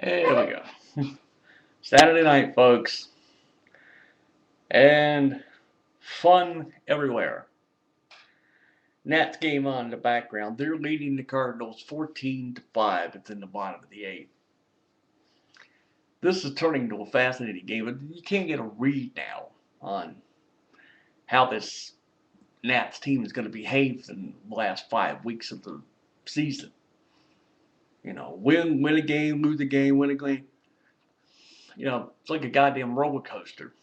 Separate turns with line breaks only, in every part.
There we go. Saturday night, folks, and fun everywhere. Nats game on in the background. They're leading the Cardinals 14-5. It's in the bottom of the eighth. This is turning into a fascinating game, but you can't get a read now on how this Nats team is going to behave in the last 5 weeks of the season. Win a game, lose a game, win a game. It's like a goddamn roller coaster.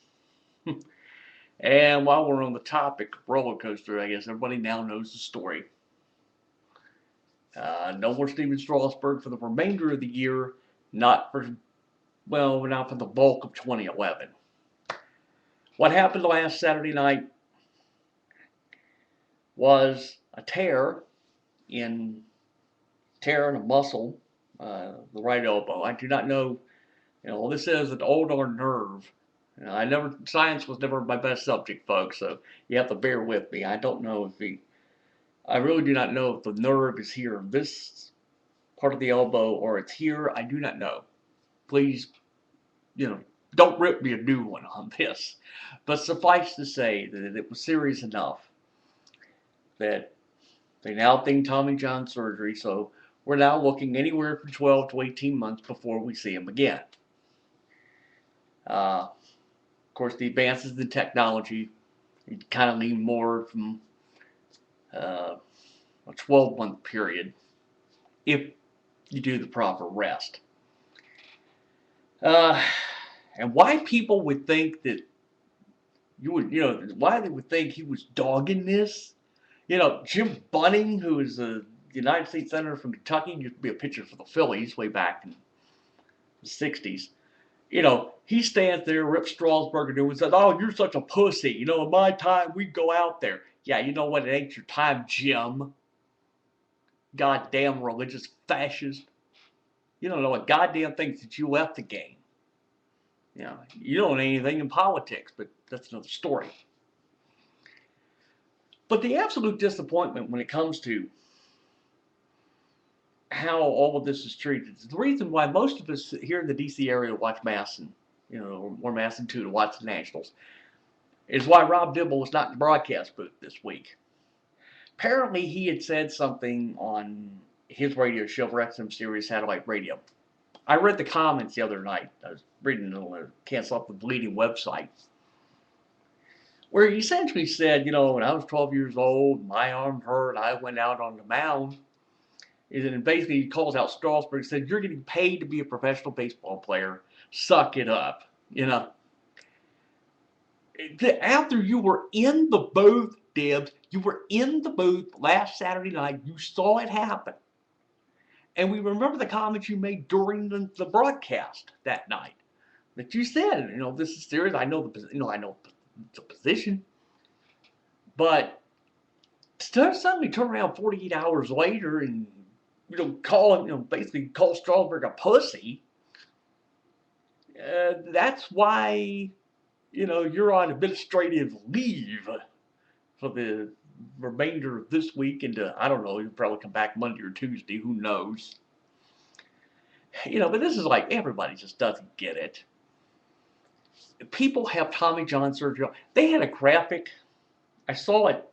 And while we're on the topic of roller coaster, I guess everybody now knows the story. No more Stephen Strasburg for the remainder of the year, not for the bulk of 2011. What happened last Saturday night was a tear in a muscle, the right elbow. I do not know. This is an ulnar nerve. Science was never my best subject, folks, so you have to bear with me. I really do not know if the nerve is here in this part of the elbow or it's here. I do not know. Please, don't rip me a new one on this. But suffice to say that it was serious enough that they now think Tommy John surgery, so we're now looking anywhere from 12 to 18 months before we see him again. Of course, the advances in technology kind of lean more from a 12-month period if you do the proper rest. And why people would think that why they would think he was dogging this. Jim Bunning, who is a United States Senator from Kentucky, used to be a pitcher for the Phillies way back in the 60s. He stands there, rips Strasburg a and says, "Oh, you're such a pussy. In my time, we'd go out there." Yeah, you know what? It ain't your time, Jim. Goddamn religious fascist. You don't know a goddamn thing since you left the game. You don't know anything in politics, but that's another story. But the absolute disappointment when it comes to how all of this is treated is the reason why most of us here in the D.C. area watch MASN, or MASN 2 to watch the Nationals, is why Rob Dibble was not in the broadcast booth this week. Apparently, he had said something on his radio show for XM Sirius Satellite Radio. I read the comments the other night. I was reading on Cancel Up the Bleeding website, where he essentially said, when I was 12 years old, my arm hurt, I went out on the mound. And basically he calls out Strasburg and said, "You're getting paid to be a professional baseball player. Suck it up." After you were in the booth, Dibs, you were in the booth last Saturday night. You saw it happen. And we remember the comments you made during the broadcast that night. That you said, this is serious. I know the position. But to suddenly turn around 48 hours later and basically call Strasburg a pussy. That's why, you're on administrative leave for the remainder of this week into, I don't know, you'll probably come back Monday or Tuesday, who knows. But this is like, everybody just doesn't get it. People have Tommy John surgery. They had a graphic. I saw it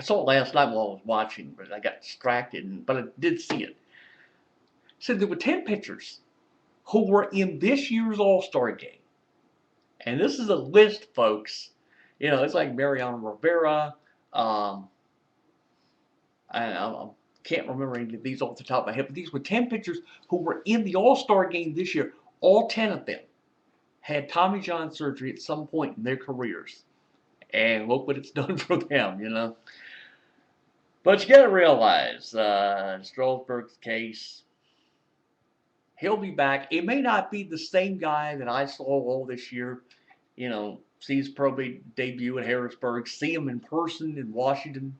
last night while I was watching, but I got distracted, but I did see it. It said there were 10 pitchers who were in this year's All-Star game. And this is a list, folks. It's like Mariano Rivera. I can't remember any of these off the top of my head, but these were 10 pitchers who were in the All-Star game this year. All 10 of them had Tommy John surgery at some point in their careers. And look what it's done for them, But you got to realize, Strasburg's case, he'll be back. It may not be the same guy that I saw all this year, see his pro debut at Harrisburg, see him in person in Washington.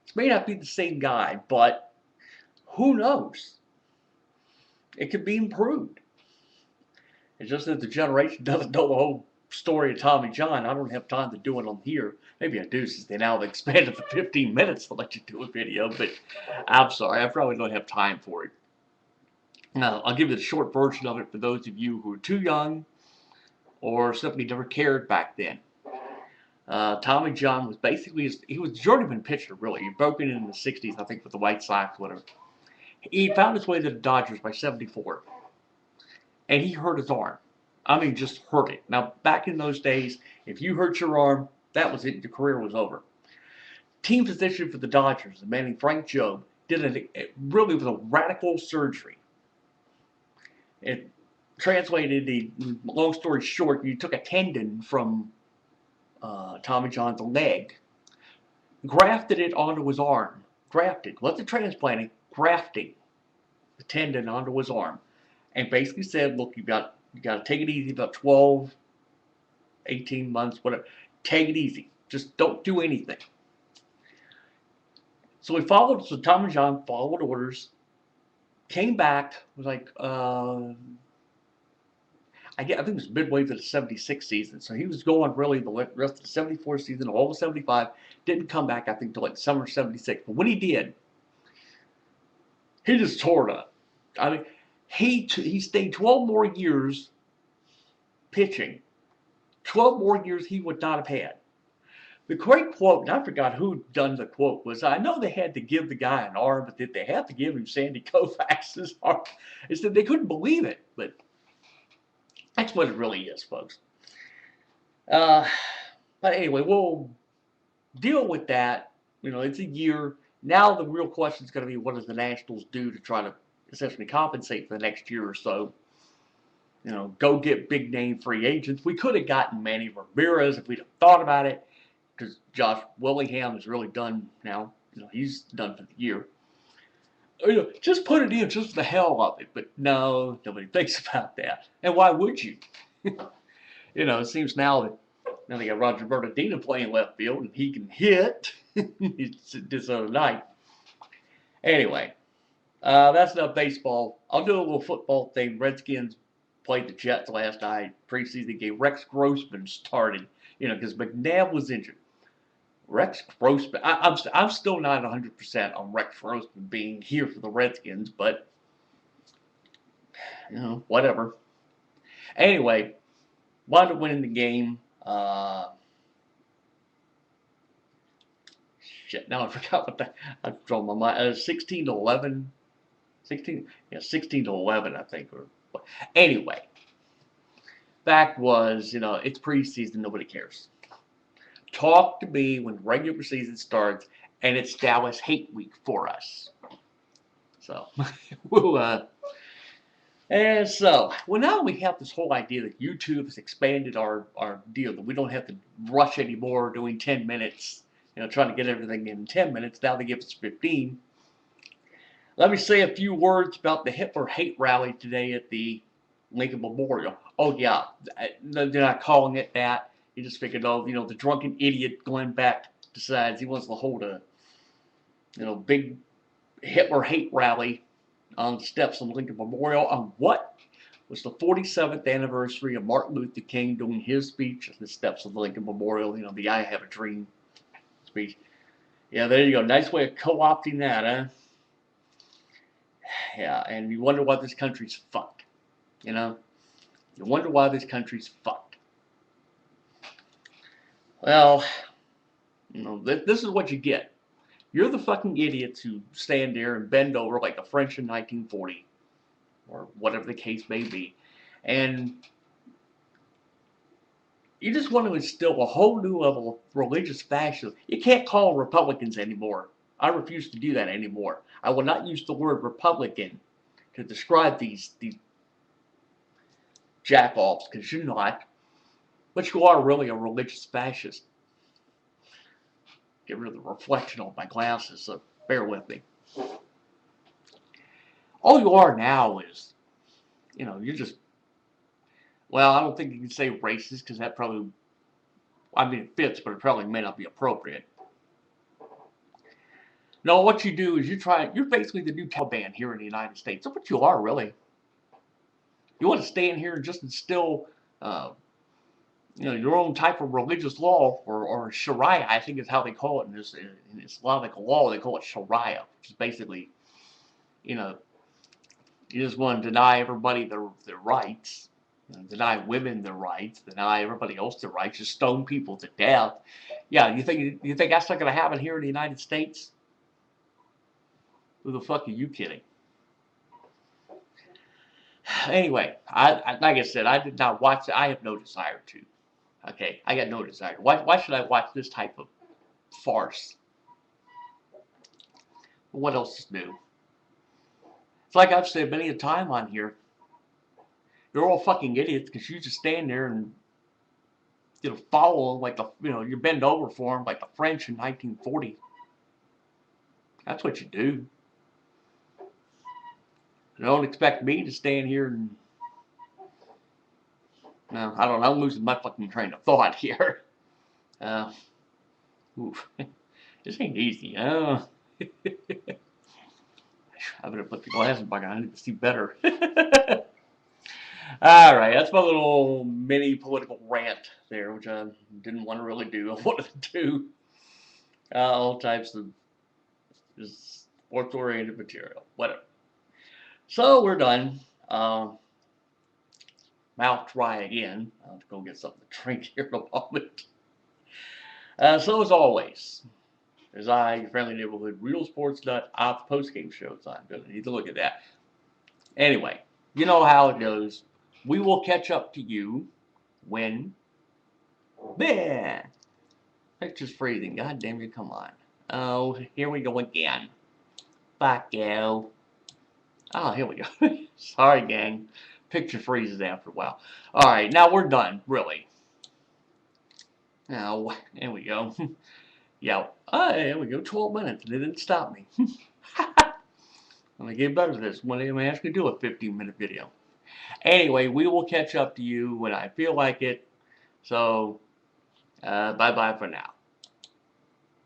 It may not be the same guy, but who knows? It could be improved. It's just that the generation doesn't know the whole story of Tommy John. I don't have time to do it on here. Maybe I do, since they now have expanded to 15 minutes to let you do a video, but I'm sorry, I probably don't have time for it. Now, I'll give you the short version of it for those of you who are too young or simply never cared back then. Tommy John was basically, he was a journeyman pitcher, really. He broke in the 60s, I think, with the White Sox, whatever. He found his way to the Dodgers by 74, and he hurt his arm. I mean, just hurt it. Now, back in those days, if you hurt your arm, that was it. Your career was over. Team physician for the Dodgers, a man named Frank Jobe, did really was a radical surgery. It translated, the long story short, you took a tendon from Tommy John's leg, grafted it onto his arm. Grafted, wasn't transplanting, grafting the tendon onto his arm, and basically said, look, you got to take it easy, about 12, 18 months, whatever. Take it easy. Just don't do anything. So Tommy John followed orders, came back, was like, I think it was midway through the 76 season. So he was going really the rest of the 74 season, all of 75. Didn't come back, I think, till like summer 76. But when he did, he just tore it up. I mean, he stayed 12 more years pitching. 12 more years he would not have had. The great quote, and I forgot who done the quote, was, I know they had to give the guy an arm, but did they have to give him Sandy Koufax's arm? It said they couldn't believe it, but that's what it really is, folks. But anyway, we'll deal with that. You know, it's a year. Now the real question is going to be, what does the Nationals do to try to essentially compensate for the next year or so? You know, go get big name free agents. We could have gotten Manny Ramirez if we'd have thought about it, because Josh Willingham is really done now. You know, he's done for the year. You know, just put it in just for the hell of it. But no, nobody thinks about that. And why would you? You know, it seems now that they got Roger Bernardino playing left field, and he can hit. This other night. Anyway, that's enough baseball. I'll do a little football thing. Redskins played the Jets last night, preseason game. Rex Grossman started, you know, because McNabb was injured. Rex Grossman, I'm still not 100% on Rex Grossman being here for the Redskins, but, you know, whatever. Anyway, wound up winning the game. Shit, now I forgot what I drawn my mind. 16 to 11. 16 to 11, I think. Anyway, fact was, you know, it's preseason, nobody cares. Talk to me when regular season starts, and it's Dallas Hate Week for us. So, well, now we have this whole idea that YouTube has expanded our deal, that we don't have to rush anymore doing 10 minutes, you know, trying to get everything in 10 minutes. Now they give us 15. Let me say a few words about the Hitler hate rally today at the Lincoln Memorial. Oh, yeah, they're not calling it that. You just figured, oh, you know, the drunken idiot Glenn Beck decides he wants to hold a, you know, big Hitler hate rally on the steps of the Lincoln Memorial on what was the 47th anniversary of Martin Luther King doing his speech at the steps of the Lincoln Memorial, you know, the I Have a Dream speech. Yeah, there you go. Nice way of co-opting that, huh? Yeah, and you wonder why this country's fucked, you know? You wonder why this country's fucked. Well, you know, this is what you get. You're the fucking idiots who stand there and bend over like the French in 1940, or whatever the case may be, and you just want to instill a whole new level of religious fascism. You can't call Republicans anymore. I refuse to do that anymore. I will not use the word Republican to describe these jack-offs, because you're not. But you are really a religious fascist. Get rid of the reflection on my glasses, so bear with me. All you are now is, you know, you're just, well, I don't think you can say racist, because that probably, I mean, it fits, but it probably may not be appropriate. No, what you do is you're basically the new Taliban here in the United States. That's what you are, really. You want to stand here and just instill, you know, your own type of religious law, or Sharia, I think is how they call it in Islamic law. They call it Sharia, which is basically, you know, You just want to deny everybody their rights, deny women their rights, deny everybody else their rights, just stone people to death. Yeah, you think that's not going to happen here in the United States? Who the fuck are you kidding? Anyway, like I said, I did not watch it. I have no desire to. Okay, I got no desire. Why should I watch this type of farce? What else is new? It's like I've said many a time on here. You're all fucking idiots because you just stand there and follow them like you bend over for them like the French in 1940. That's what you do. You don't expect me to stand here and no, I don't know. I'm losing my fucking train of thought here. Oof. This ain't easy. I better put the glasses back on. I need to see better. All right, that's my little mini political rant there, which I didn't want to really do. I wanted to do all types of just sports-oriented material, whatever. So we're done. Mouth dry again. I'll have to go get something to drink here in a moment. So as always, as I, your friendly neighborhood real sports nut, off the post-game shows on. Don't need to look at that. Anyway, you know how it goes. We will catch up to you when. Picture's freezing. God damn you, come on. Oh, here we go again. Fuck you. Oh, here we go. Sorry, gang. Picture freezes after a while. Alright, now we're done, really. Now, there we go. Yeah, there we go. 12 minutes. They didn't stop me. I'm going to get better at this. One day I'm actually do a 15-minute video. Anyway, we will catch up to you when I feel like it. So, bye-bye for now.